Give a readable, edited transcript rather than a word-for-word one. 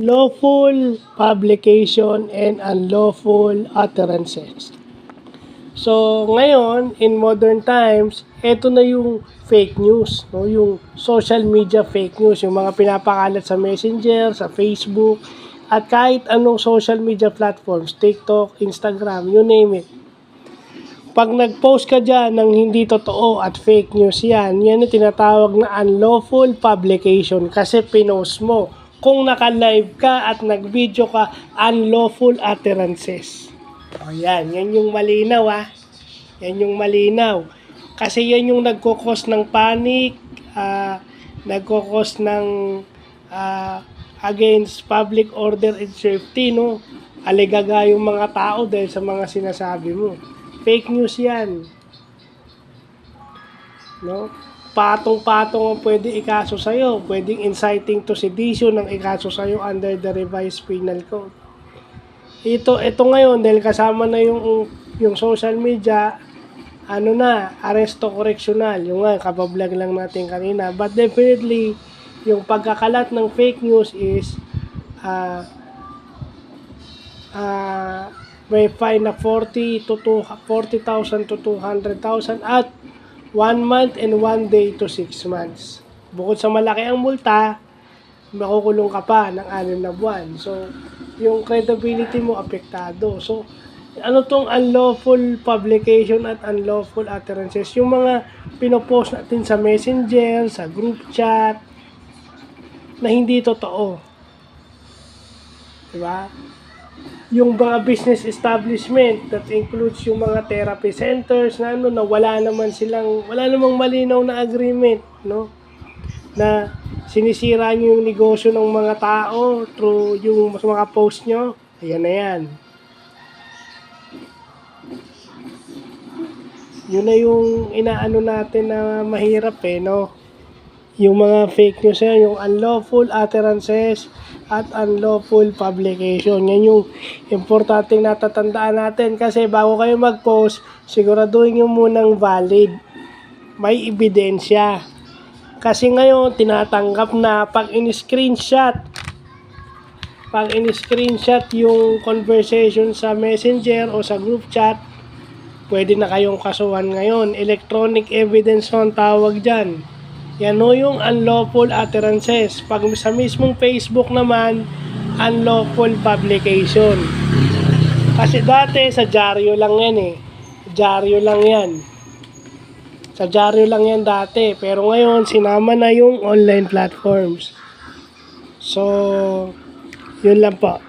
lawful publication and unlawful utterances. So, ngayon, in modern times, eto na yung fake news, no? Yung social media fake news, yung mga pinapakalat sa Messenger, sa Facebook, at kahit anong social media platforms, TikTok, Instagram, you name it. Pag nag-post ka dyan ng hindi totoo at fake news yan yung tinatawag na unlawful publication kasi pinost mo. Kung naka-live ka at nag-video ka, unlawful utterances. O yan yung malinaw Yan yung malinaw. Kasi yan yung nagkukos ng panic, nagkukos ng against public order and safety, no? Aligaga yung mga tao dahil sa mga sinasabi mo. Fake news yan. No? Patong-patong ang pwede ikaso sa'yo. Pwedeng inciting to sedition ng ikaso sa'yo under the revised penal code. Ito ngayon, dahil kasama na yung social media, arresto correctional. Yung nga, kabablog lang natin kanina. But definitely, yung pagkakalat ng fake news is may fine na 40,000 to 200,000 at 1 month and 1 day to 6 months. Bukod sa malaki ang multa, makukulong ka pa ng 6 na buwan. So, yung credibility mo apektado. So, ano tong unlawful publication at unlawful utterances? Yung mga pinopost natin sa Messenger, sa group chat, na hindi totoo. Diba? Yung mga business establishment, that includes yung mga therapy centers na wala namang malinaw na agreement, no? Na sinisira nyo yung negosyo ng mga tao through yung mga post nyo. Ayan na yan. Yun na yung inaano natin na mahirap no? Yung mga fake news yan, yung unlawful utterances at unlawful publication. Yan yung importanteng natatandaan natin kasi bago kayo mag-post, siguraduhin nyo munang valid. May ebidensya. Kasi ngayon, tinatanggap na pag in-screenshot yung conversation sa Messenger o sa group chat, pwede na kayong kasuhan ngayon. Electronic evidence ang tawag dyan. Yan yung unlawful utterances. Pag sa mismong Facebook naman, unlawful publication. Kasi dati sa dyaryo lang yan Dyaryo lang yan. Sa dyaryo lang yan dati. Pero ngayon, sinama na yung online platforms. So, yun lang po.